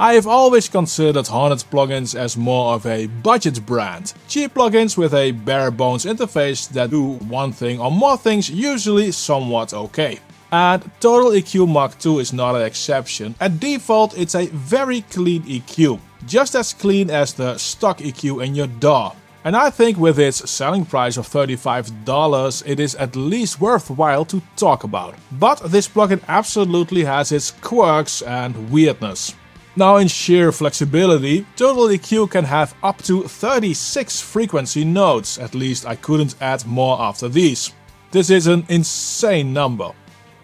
I have always considered Hornet plugins as more of a budget brand. Cheap plugins with a bare bones interface that do one thing or more things, usually somewhat okay. And TotalEQ Mark II is not an exception. At default it's a very clean EQ, just as clean as the stock EQ in your DAW. And I think with its selling price of $35 it is at least worthwhile to talk about. But this plugin absolutely has its quirks and weirdness. Now in sheer flexibility, TotalEQ can have up to 36 frequency nodes, at least I couldn't add more after these. This is an insane number.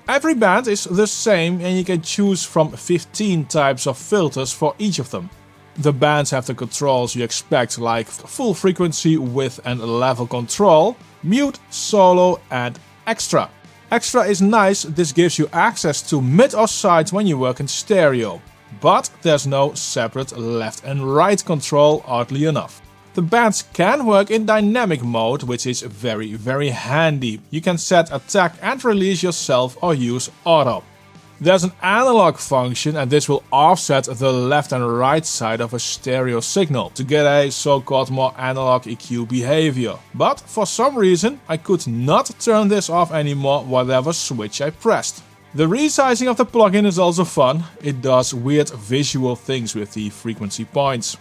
Every band is the same and you can choose from 15 types of filters for each of them. The bands have the controls you expect, like full frequency, width and level control, mute, solo and extra. Extra is nice, this gives you access to mid or sides when you work in stereo. But there's no separate left and right control, oddly enough. The bands can work in dynamic mode, which is very handy. You can set attack and release yourself or use auto. There's an analog function and this will offset the left and right side of a stereo signal to get a so-called more analog EQ behavior. But for some reason I could not turn this off anymore whatever switch I pressed. The resizing of the plugin is also fun. It does weird visual things with the frequency points.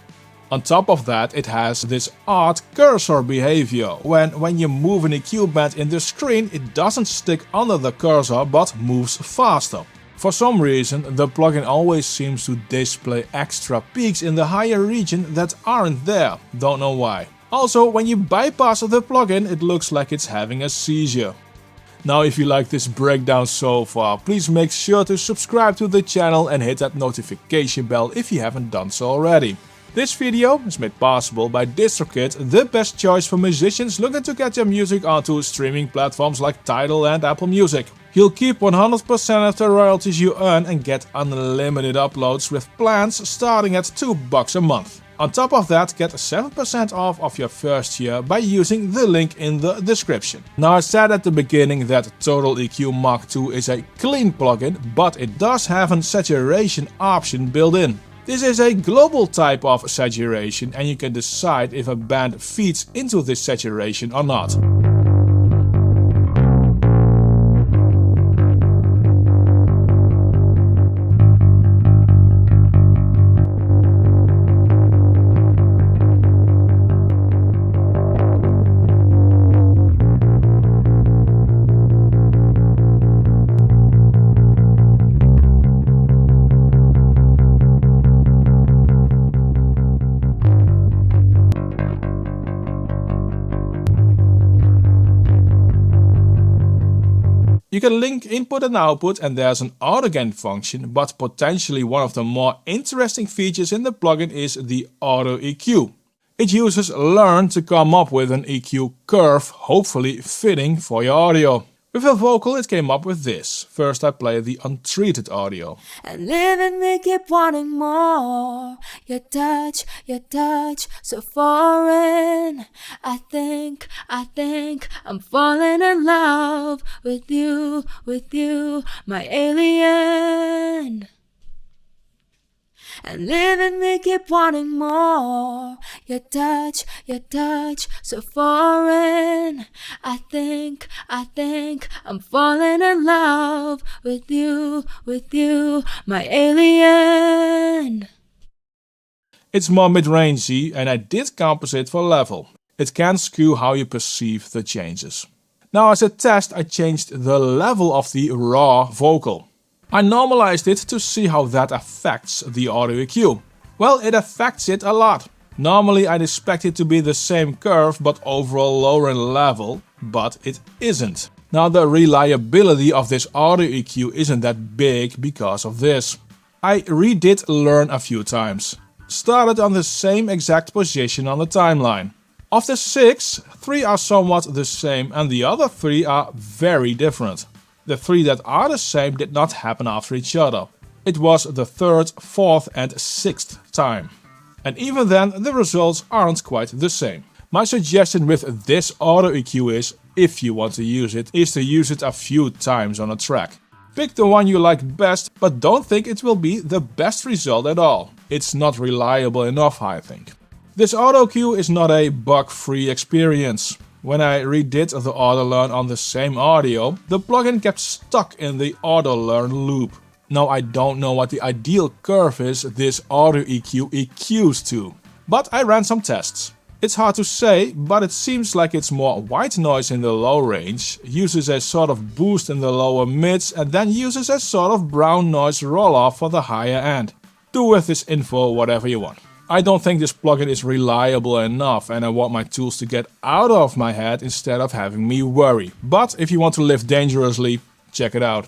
On top of that, it has this odd cursor behavior. When you move an EQ band in the screen, it doesn't stick under the cursor but moves faster. For some reason, the plugin always seems to display extra peaks in the higher region that aren't there. Don't know why. Also, when you bypass the plugin, it looks like it's having a seizure. Now if you like this breakdown so far, please make sure to subscribe to the channel and hit that notification bell if you haven't done so already. This video is made possible by DistroKid, the best choice for musicians looking to get their music onto streaming platforms like Tidal and Apple Music. You'll keep 100% of the royalties you earn and get unlimited uploads with plans starting at $2 a month. On top of that, get 7% off of your first year by using the link in the description. Now I said at the beginning that TotalEQ Mark II is a clean plugin, but it does have a saturation option built in. This is a global type of saturation and you can decide if a band feeds into this saturation or not. You can link input and output and there's an auto gain function, but potentially one of the more interesting features in the plugin is the auto EQ. It uses Learn to come up with an EQ curve, hopefully fitting for your audio. With a vocal it came up with this. First I play the untreated audio. And living me keep wanting more. Your touch, so foreign. I think I'm falling in love with you, my alien. And living me keep wanting more. Your touch, so foreign. I think I'm falling in love with you, my alien. It's more mid-rangey and I did compensate for level. It can skew how you perceive the changes. Now as a test I changed the level of the raw vocal. I normalized it to see how that affects the audio EQ. Well, it affects it a lot. Normally I'd expect it to be the same curve but overall lower in level, but it isn't. Now the reliability of this audio EQ isn't that big because of this. I redid Learn a few times. Started on the same exact position on the timeline. Of the 6, 3 are somewhat the same and the other 3 are very different. The 3 that are the same did not happen after each other. It was the 3rd, 4th and 6th time. And even then the results aren't quite the same. My suggestion with this auto EQ is, if you want to use it, is to use it a few times on a track. Pick the one you like best, but don't think it will be the best result at all. It's not reliable enough, I think. This auto cue is not a bug-free experience. When I redid the auto learn on the same audio, the plugin kept stuck in the auto learn loop. Now I don't know what the ideal curve is this TotalEQ EQs to, but I ran some tests. It's hard to say, but it seems like it's more white noise in the low range, uses a sort of boost in the lower mids, and then uses a sort of brown noise roll-off for the higher end. Do with this info whatever you want. I don't think this plugin is reliable enough, and I want my tools to get out of my head instead of having me worry. But if you want to live dangerously, check it out.